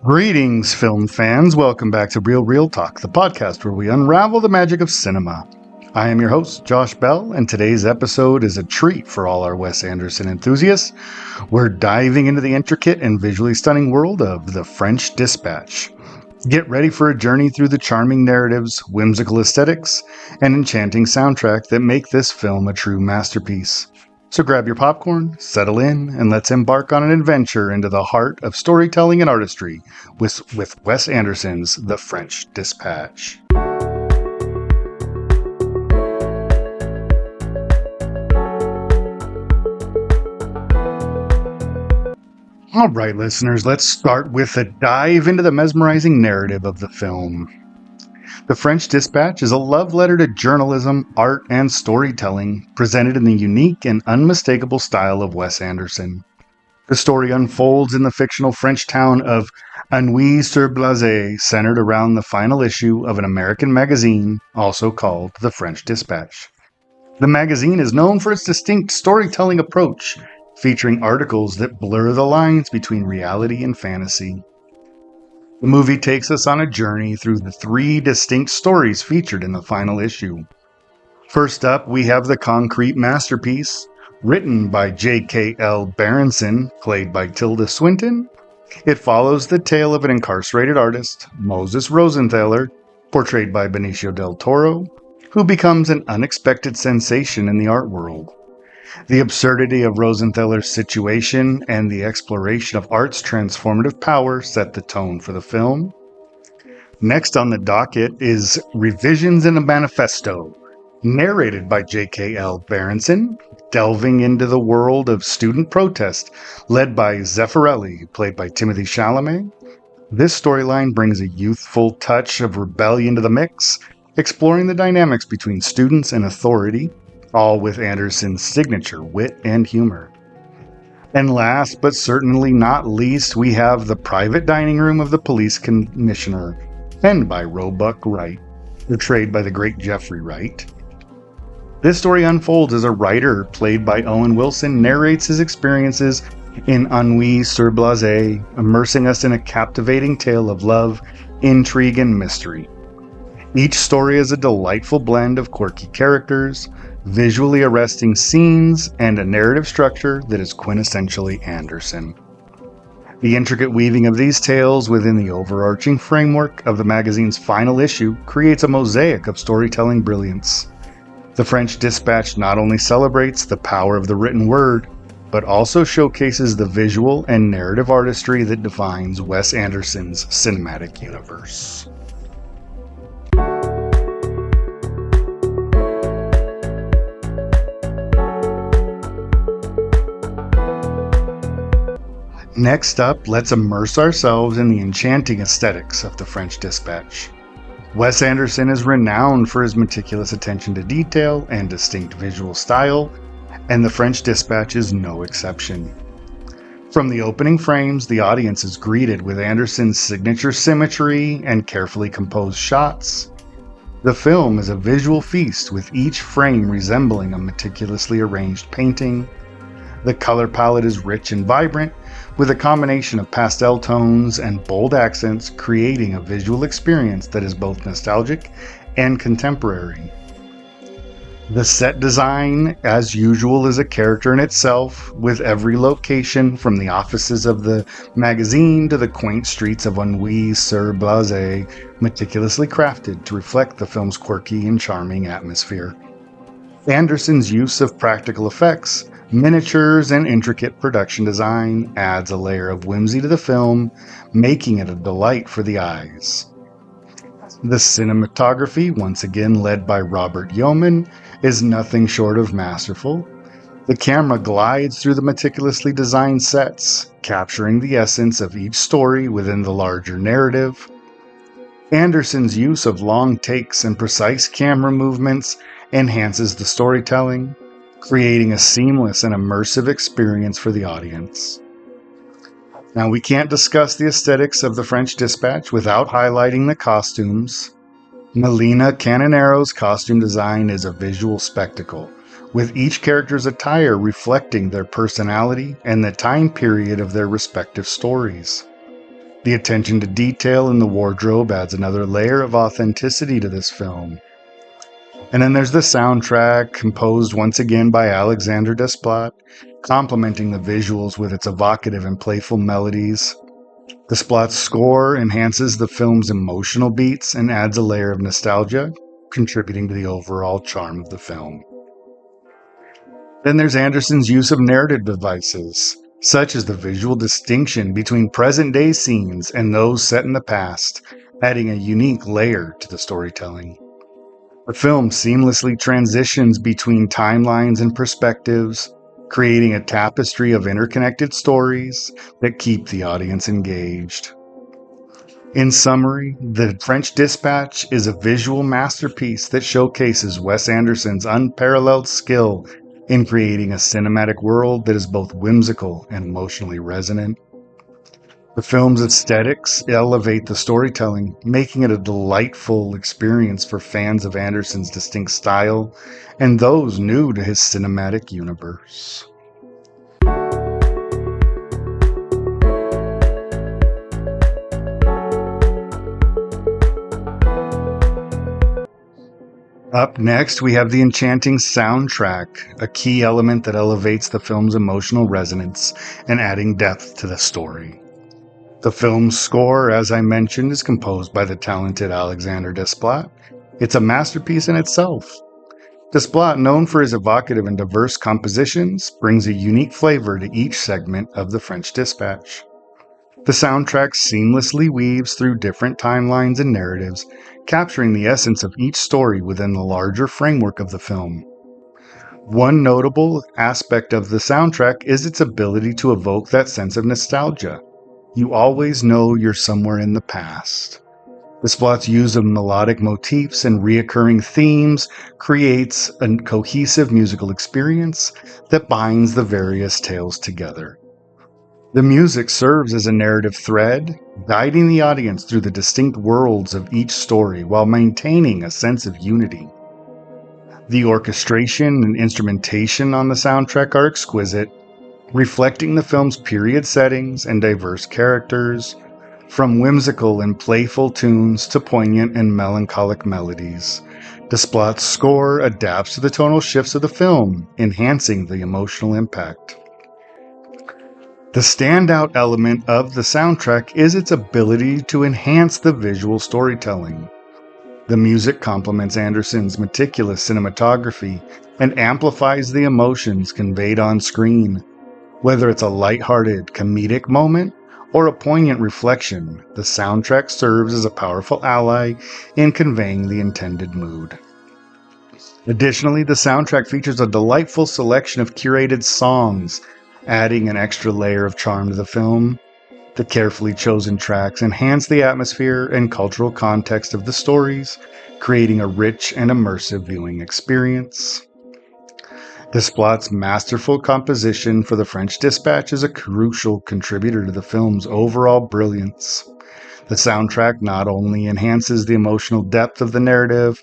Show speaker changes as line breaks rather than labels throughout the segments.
Greetings, film fans. Welcome back to Real Talk, the podcast where we unravel the magic of cinema. I am your host, Josh Bell, and today's episode is a treat for all our Wes Anderson enthusiasts. We're diving into the intricate and visually stunning world of The French Dispatch. Get ready for a journey through the charming narratives, whimsical aesthetics, and enchanting soundtrack that make this film a true masterpiece. So grab your popcorn, settle in, and let's embark on an adventure into the heart of storytelling and artistry with Wes Anderson's The French Dispatch. All right, listeners, let's start with a dive into the mesmerizing narrative of the film. The French Dispatch is a love letter to journalism, art, and storytelling, presented in the unique and unmistakable style of Wes Anderson. The story unfolds in the fictional French town of Unveiled, centered around the final issue of an American magazine, also called The French Dispatch. The magazine is known for its distinct storytelling approach, featuring articles that blur the lines between reality and fantasy. The movie takes us on a journey through the three distinct stories featured in the final issue. First up, we have the concrete masterpiece, written by J.K.L. Berenson, played by Tilda Swinton. It follows the tale of an incarcerated artist, Moses Rosenthaler, portrayed by Benicio del Toro, who becomes an unexpected sensation in the art world. The absurdity of Rosenthaler's situation and the exploration of art's transformative power set the tone for the film. Next on the docket is Revisions in a Manifesto, narrated by J.K.L. Berenson, delving into the world of student protest led by Zeffirelli, played by Timothée Chalamet. This storyline brings a youthful touch of rebellion to the mix, exploring the dynamics between students and authority, all with Anderson's signature wit and humor. And last, but certainly not least, we have The Private Dining Room of the Police Commissioner, penned by Roebuck Wright, portrayed by the great Jeffrey Wright. This story unfolds as a writer, played by Owen Wilson, narrates his experiences in Unveiled, immersing us in a captivating tale of love, intrigue, and mystery. Each story is a delightful blend of quirky characters, visually arresting scenes, and a narrative structure that is quintessentially Anderson. The intricate weaving of these tales within the overarching framework of the magazine's final issue creates a mosaic of storytelling brilliance. The French Dispatch not only celebrates the power of the written word, but also showcases the visual and narrative artistry that defines Wes Anderson's cinematic universe. Next up, let's immerse ourselves in the enchanting aesthetics of The French Dispatch. Wes Anderson is renowned for his meticulous attention to detail and distinct visual style, and The French Dispatch is no exception. From the opening frames, the audience is greeted with Anderson's signature symmetry and carefully composed shots. The film is a visual feast, with each frame resembling a meticulously arranged painting. The color palette is rich and vibrant, with a combination of pastel tones and bold accents, creating a visual experience that is both nostalgic and contemporary. The set design, as usual, is a character in itself, with every location, from the offices of the magazine to the quaint streets of Unveiled, meticulously crafted to reflect the film's quirky and charming atmosphere. Anderson's use of practical effects, miniatures, and intricate production design adds a layer of whimsy to the film, making it a delight for the eyes. The cinematography, once again led by Robert Yeoman, is nothing short of masterful. The camera glides through the meticulously designed sets, capturing the essence of each story within the larger narrative. Anderson's use of long takes and precise camera movements enhances the storytelling, creating a seamless and immersive experience for the audience. Now, we can't discuss the aesthetics of The French Dispatch without highlighting the costumes. Melina Canonero's costume design is a visual spectacle, with each character's attire reflecting their personality and the time period of their respective stories. The attention to detail in the wardrobe adds another layer of authenticity to this film. And then there's the soundtrack, composed once again by Alexander Desplat, complementing the visuals with its evocative and playful melodies. Desplat's score enhances the film's emotional beats and adds a layer of nostalgia, contributing to the overall charm of the film. Then there's Anderson's use of narrative devices, such as the visual distinction between present-day scenes and those set in the past, adding a unique layer to the storytelling. The film seamlessly transitions between timelines and perspectives, creating a tapestry of interconnected stories that keep the audience engaged. In summary, The French Dispatch is a visual masterpiece that showcases Wes Anderson's unparalleled skill in creating a cinematic world that is both whimsical and emotionally resonant. The film's aesthetics elevate the storytelling, making it a delightful experience for fans of Anderson's distinct style and those new to his cinematic universe. Up next, we have the enchanting soundtrack, a key element that elevates the film's emotional resonance and adding depth to the story. The film's score, as I mentioned, is composed by the talented Alexander Desplat. It's a masterpiece in itself. Desplat, known for his evocative and diverse compositions, brings a unique flavor to each segment of The French Dispatch. The soundtrack seamlessly weaves through different timelines and narratives, capturing the essence of each story within the larger framework of the film. One notable aspect of the soundtrack is its ability to evoke that sense of nostalgia. You always know you're somewhere in the past. Desplat's use of melodic motifs and reoccurring themes creates a cohesive musical experience that binds the various tales together. The music serves as a narrative thread, guiding the audience through the distinct worlds of each story while maintaining a sense of unity. The orchestration and instrumentation on the soundtrack are exquisite, reflecting the film's period settings and diverse characters, from whimsical and playful tunes to poignant and melancholic melodies. Desplat's score adapts to the tonal shifts of the film, enhancing the emotional impact. The standout element of the soundtrack is its ability to enhance the visual storytelling. The music complements Anderson's meticulous cinematography and amplifies the emotions conveyed on screen. Whether it's a lighthearted, comedic moment or a poignant reflection, the soundtrack serves as a powerful ally in conveying the intended mood. Additionally, the soundtrack features a delightful selection of curated songs, adding an extra layer of charm to the film. The carefully chosen tracks enhance the atmosphere and cultural context of the stories, creating a rich and immersive viewing experience. Desplat's masterful composition for The French Dispatch is a crucial contributor to the film's overall brilliance. The soundtrack not only enhances the emotional depth of the narrative,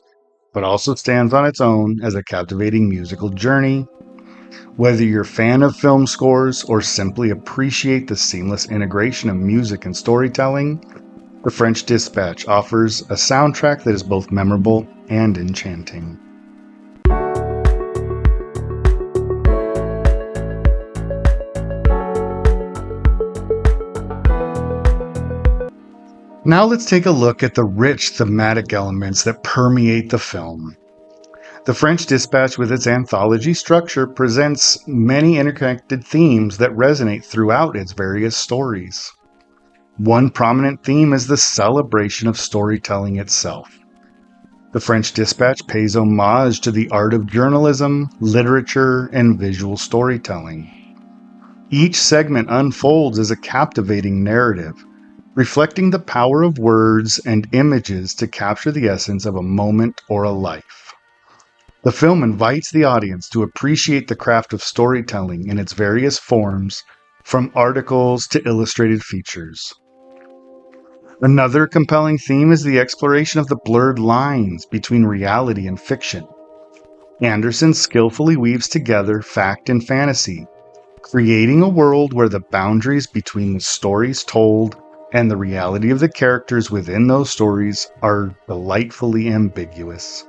but also stands on its own as a captivating musical journey. Whether you're a fan of film scores or simply appreciate the seamless integration of music and storytelling, The French Dispatch offers a soundtrack that is both memorable and enchanting. Now let's take a look at the rich thematic elements that permeate the film. The French Dispatch, with its anthology structure, presents many interconnected themes that resonate throughout its various stories. One prominent theme is the celebration of storytelling itself. The French Dispatch pays homage to the art of journalism, literature, and visual storytelling. Each segment unfolds as a captivating narrative, reflecting the power of words and images to capture the essence of a moment or a life. The film invites the audience to appreciate the craft of storytelling in its various forms, from articles to illustrated features. Another compelling theme is the exploration of the blurred lines between reality and fiction. Anderson skillfully weaves together fact and fantasy, creating a world where the boundaries between the stories told and the reality of the characters within those stories are delightfully ambiguous.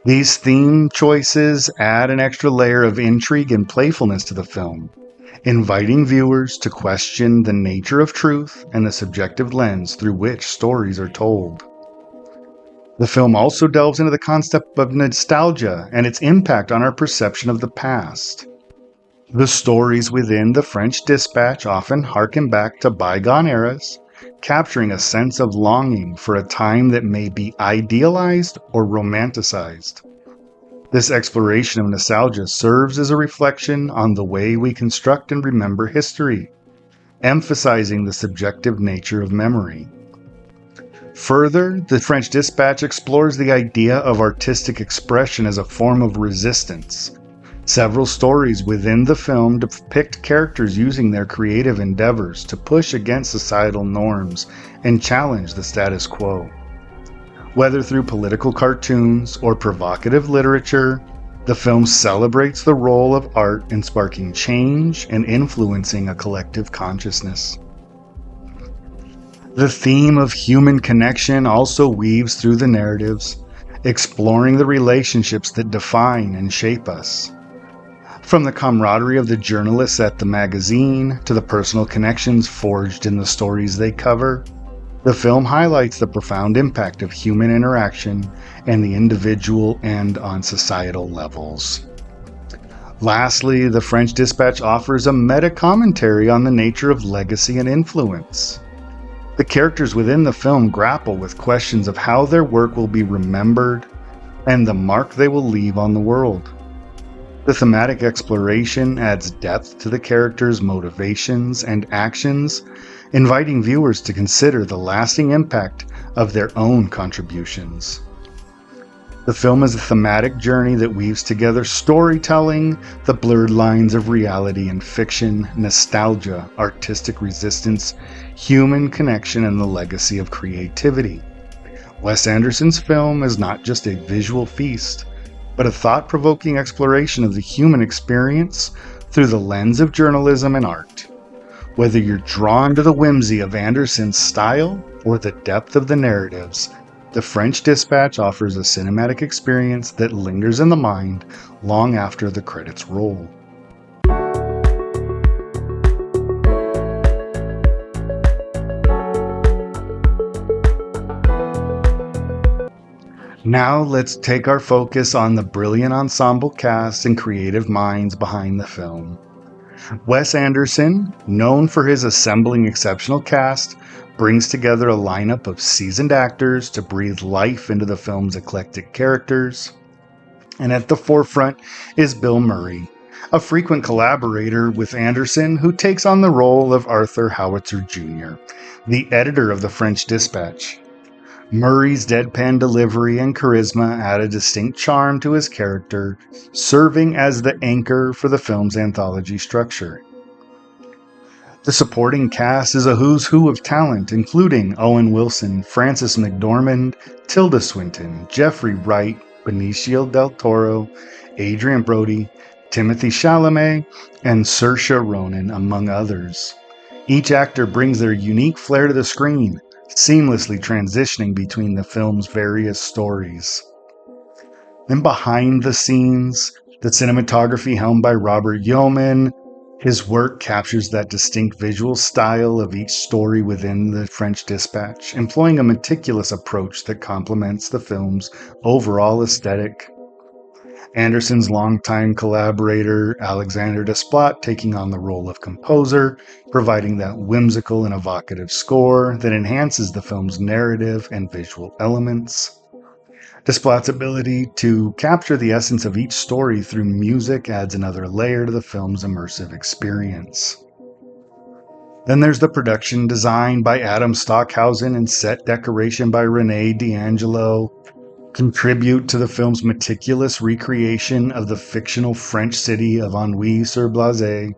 These theme choices add an extra layer of intrigue and playfulness to the film, inviting viewers to question the nature of truth and the subjective lens through which stories are told. The film also delves into the concept of nostalgia and its impact on our perception of the past. The stories within The French Dispatch often harken back to bygone eras, capturing a sense of longing for a time that may be idealized or romanticized. This exploration of nostalgia serves as a reflection on the way we construct and remember history, emphasizing the subjective nature of memory. Further, The French Dispatch explores the idea of artistic expression as a form of resistance. Several stories within the film depict characters using their creative endeavors to push against societal norms and challenge the status quo. Whether through political cartoons or provocative literature, the film celebrates the role of art in sparking change and influencing a collective consciousness. The theme of human connection also weaves through the narratives, exploring the relationships that define and shape us. From the camaraderie of the journalists at the magazine to the personal connections forged in the stories they cover, the film highlights the profound impact of human interaction and the individual and on societal levels. Lastly, The French Dispatch offers a meta-commentary on the nature of legacy and influence. The characters within the film grapple with questions of how their work will be remembered and the mark they will leave on the world. The thematic exploration adds depth to the characters' motivations and actions, inviting viewers to consider the lasting impact of their own contributions. The film is a thematic journey that weaves together storytelling, the blurred lines of reality and fiction, nostalgia, artistic resistance, human connection, and the legacy of creativity. Wes Anderson's film is not just a visual feast, but a thought-provoking exploration of the human experience through the lens of journalism and art. Whether you're drawn to the whimsy of Anderson's style or the depth of the narratives, The French Dispatch offers a cinematic experience that lingers in the mind long after the credits roll. Now let's take our focus on the brilliant ensemble cast and creative minds behind the film. Wes Anderson, known for his assembling exceptional cast, brings together a lineup of seasoned actors to breathe life into the film's eclectic characters. And at the forefront is Bill Murray, a frequent collaborator with Anderson who takes on the role of Arthur Howitzer Jr., the editor of The French Dispatch. Murray's deadpan delivery and charisma add a distinct charm to his character, serving as the anchor for the film's anthology structure. The supporting cast is a who's who of talent, including Owen Wilson, Frances McDormand, Tilda Swinton, Jeffrey Wright, Benicio del Toro, Adrian Brody, Timothée Chalamet, and Saoirse Ronan, among others. Each actor brings their unique flair to the screen, seamlessly transitioning between the film's various stories. Then behind the scenes, the cinematography helmed by Robert Yeoman. His work captures that distinct visual style of each story within The French Dispatch, employing a meticulous approach that complements the film's overall aesthetic. Anderson's longtime collaborator, Alexander Desplat, taking on the role of composer, providing that whimsical and evocative score that enhances the film's narrative and visual elements. Desplat's ability to capture the essence of each story through music adds another layer to the film's immersive experience. Then there's the production design by Adam Stockhausen and set decoration by Renee D'Angelo, contribute to the film's meticulous recreation of the fictional French city of Ennui-sur-Blaise.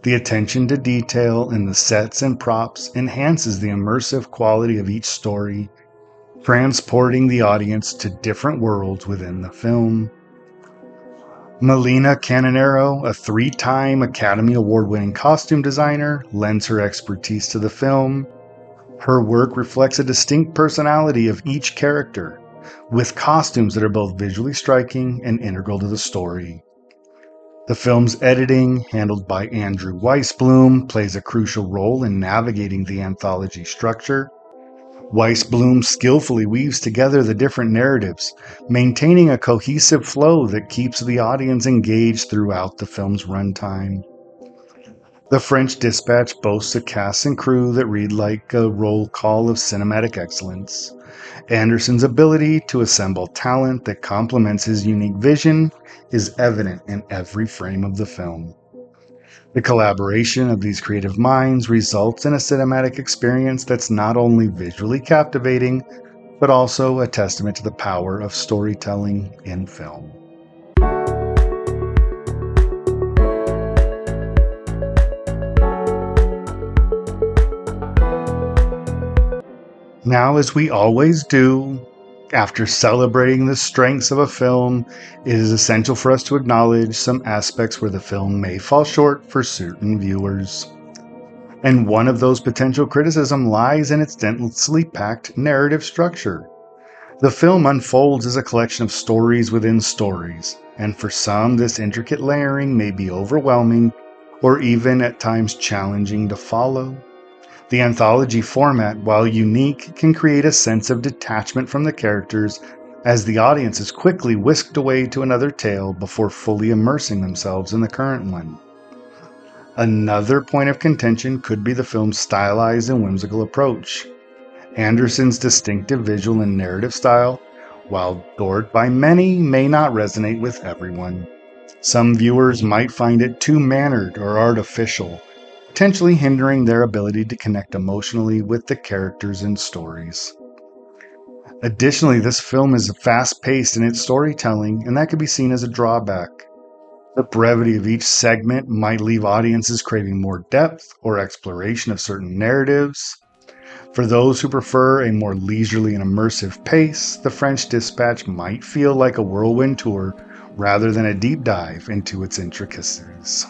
The attention to detail in the sets and props enhances the immersive quality of each story, transporting the audience to different worlds within the film. Melina Canonero, a three-time Academy Award-winning costume designer, lends her expertise to the film. Her work reflects a distinct personality of each character, with costumes that are both visually striking and integral to the story. The film's editing, handled by Andrew Weisblum, plays a crucial role in navigating the anthology structure. Weisblum skillfully weaves together the different narratives, maintaining a cohesive flow that keeps the audience engaged throughout the film's runtime. The French Dispatch boasts a cast and crew that read like a roll call of cinematic excellence. Anderson's ability to assemble talent that complements his unique vision is evident in every frame of the film. The collaboration of these creative minds results in a cinematic experience that's not only visually captivating, but also a testament to the power of storytelling in film. Now, as we always do, after celebrating the strengths of a film, it is essential for us to acknowledge some aspects where the film may fall short for certain viewers. And one of those potential criticisms lies in its densely packed narrative structure. The film unfolds as a collection of stories within stories, and for some, this intricate layering may be overwhelming or even at times challenging to follow. The anthology format, while unique, can create a sense of detachment from the characters as the audience is quickly whisked away to another tale before fully immersing themselves in the current one. Another point of contention could be the film's stylized and whimsical approach. Anderson's distinctive visual and narrative style, while adored by many, may not resonate with everyone. Some viewers might find it too mannered or artificial, potentially hindering their ability to connect emotionally with the characters and stories. Additionally, this film is fast-paced in its storytelling, and that could be seen as a drawback. The brevity of each segment might leave audiences craving more depth or exploration of certain narratives. For those who prefer a more leisurely and immersive pace, The French Dispatch might feel like a whirlwind tour rather than a deep dive into its intricacies.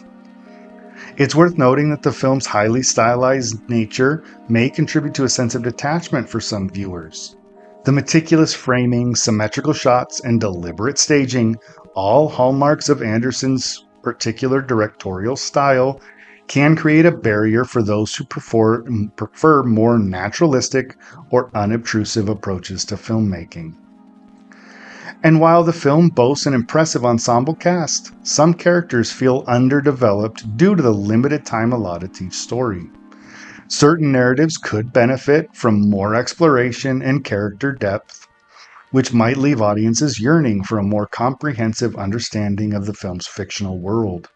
It's worth noting that the film's highly stylized nature may contribute to a sense of detachment for some viewers. The meticulous framing, symmetrical shots, and deliberate staging, all hallmarks of Anderson's particular directorial style, can create a barrier for those who prefer more naturalistic or unobtrusive approaches to filmmaking. And while the film boasts an impressive ensemble cast, some characters feel underdeveloped due to the limited time allotted to each story. Certain narratives could benefit from more exploration and character depth, which might leave audiences yearning for a more comprehensive understanding of the film's fictional world.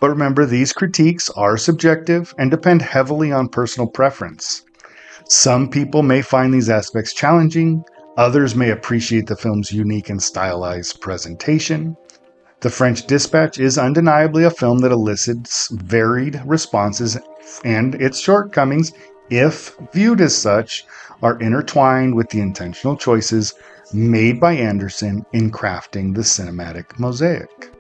But remember, these critiques are subjective and depend heavily on personal preference. Some people may find these aspects challenging. Others may appreciate the film's unique and stylized presentation. The French Dispatch is undeniably a film that elicits varied responses, and its shortcomings, if viewed as such, are intertwined with the intentional choices made by Anderson in crafting the cinematic mosaic.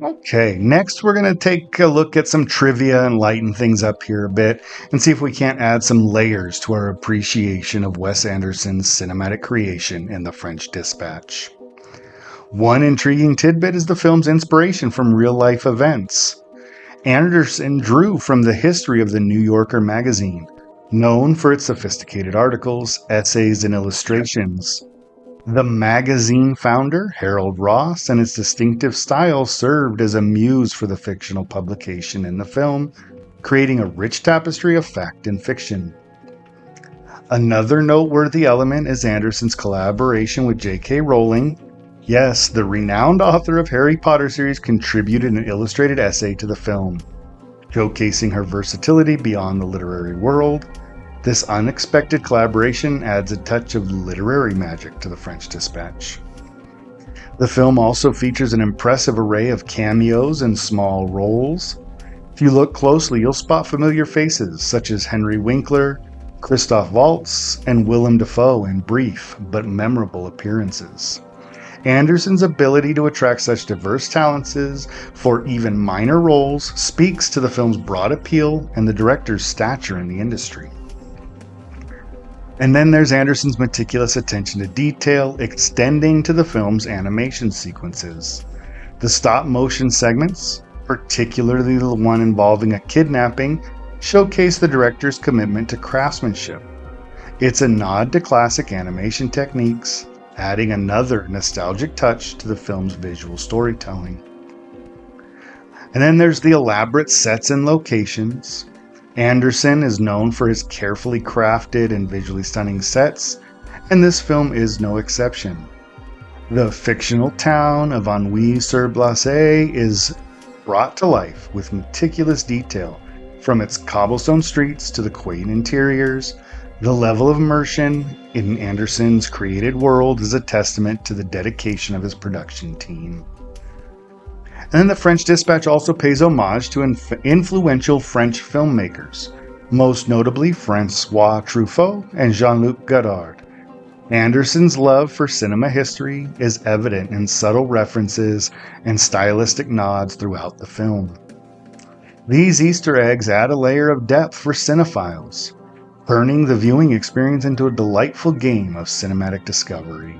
Okay, next we're going to take a look at some trivia and lighten things up here a bit and see if we can't add some layers to our appreciation of Wes Anderson's cinematic creation in The French Dispatch. One intriguing tidbit is the film's inspiration from real-life events. Anderson drew from the history of the New Yorker magazine, known for its sophisticated articles, essays, and illustrations. The magazine founder, Harold Ross, and its distinctive style served as a muse for the fictional publication in the film, creating a rich tapestry of fact and fiction. Another noteworthy element is Anderson's collaboration with J.K. Rowling. Yes, the renowned author of Harry Potter series contributed an illustrated essay to the film, showcasing her versatility beyond the literary world. This unexpected collaboration adds a touch of literary magic to The French Dispatch. The film also features an impressive array of cameos and small roles. If you look closely, you'll spot familiar faces such as Henry Winkler, Christoph Waltz, and Willem Dafoe in brief but memorable appearances. Anderson's ability to attract such diverse talents for even minor roles speaks to the film's broad appeal and the director's stature in the industry. And then there's Anderson's meticulous attention to detail, extending to the film's animation sequences. The stop-motion segments, particularly the one involving a kidnapping, showcase the director's commitment to craftsmanship. It's a nod to classic animation techniques, adding another nostalgic touch to the film's visual storytelling. And then there's the elaborate sets and locations. Anderson is known for his carefully crafted and visually stunning sets, and this film is no exception. The fictional town of Ennui-sur-Blaise is brought to life with meticulous detail, from its cobblestone streets to the quaint interiors. The level of immersion in Anderson's created world is a testament to the dedication of his production team. And then The French Dispatch also pays homage to influential French filmmakers, most notably François Truffaut and Jean-Luc Godard. Anderson's love for cinema history is evident in subtle references and stylistic nods throughout the film. These Easter eggs add a layer of depth for cinephiles, turning the viewing experience into a delightful game of cinematic discovery.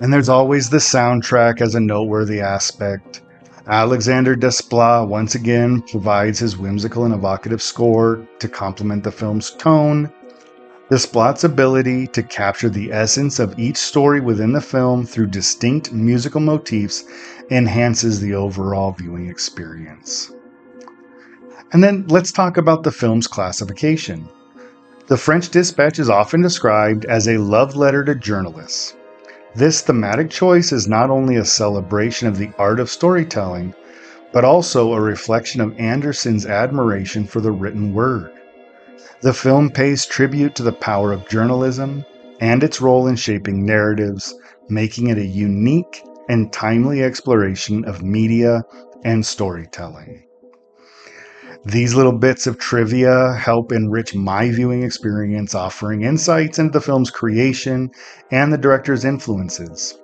And there's always the soundtrack as a noteworthy aspect. Alexander Desplat once again provides his whimsical and evocative score to complement the film's tone. Desplat's ability to capture the essence of each story within the film through distinct musical motifs enhances the overall viewing experience. And then let's talk about the film's classification. The French Dispatch is often described as a love letter to journalists. This thematic choice is not only a celebration of the art of storytelling, but also a reflection of Anderson's admiration for the written word. The film pays tribute to the power of journalism and its role in shaping narratives, making it a unique and timely exploration of media and storytelling. These little bits of trivia help enrich my viewing experience, offering insights into the film's creation and the director's influences,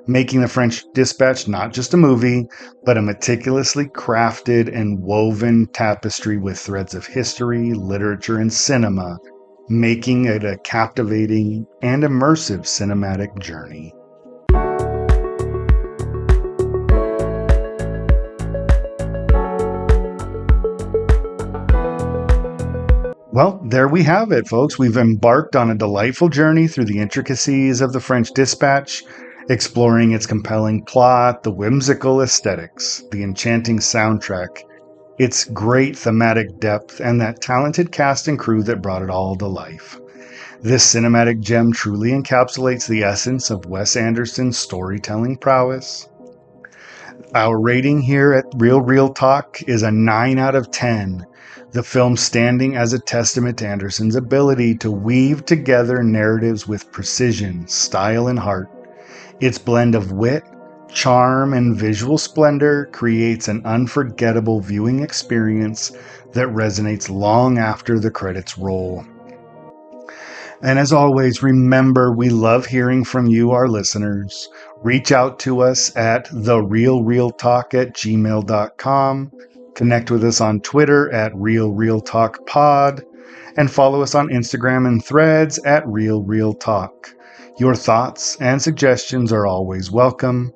making The French Dispatch not just a movie, but a meticulously crafted and woven tapestry with threads of history, literature, and cinema, making it a captivating and immersive cinematic journey. Well, there we have it, folks. We've embarked on a delightful journey through the intricacies of The French Dispatch, exploring its compelling plot, the whimsical aesthetics, the enchanting soundtrack, its great thematic depth, and that talented cast and crew that brought it all to life. This cinematic gem truly encapsulates the essence of Wes Anderson's storytelling prowess. Our rating here at Real Talk is a 9 out of 10. The film standing as a testament to Anderson's ability to weave together narratives with precision, style, and heart. Its blend of wit, charm, and visual splendor creates an unforgettable viewing experience that resonates long after the credits roll. And as always, remember, we love hearing from you, our listeners. Reach out to us at therealrealtalk@gmail.com. Connect with us on Twitter at RealRealTalkPod, and follow us on Instagram and Threads at RealRealTalk. Your thoughts and suggestions are always welcome.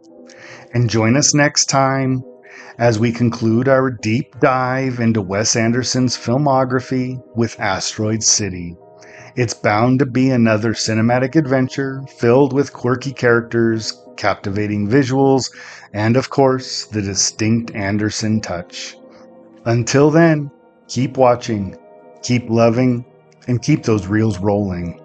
And join us next time as we conclude our deep dive into Wes Anderson's filmography with Asteroid City. It's bound to be another cinematic adventure filled with quirky characters, captivating visuals, and of course, the distinct Anderson touch. Until then, keep watching, keep loving, and keep those reels rolling.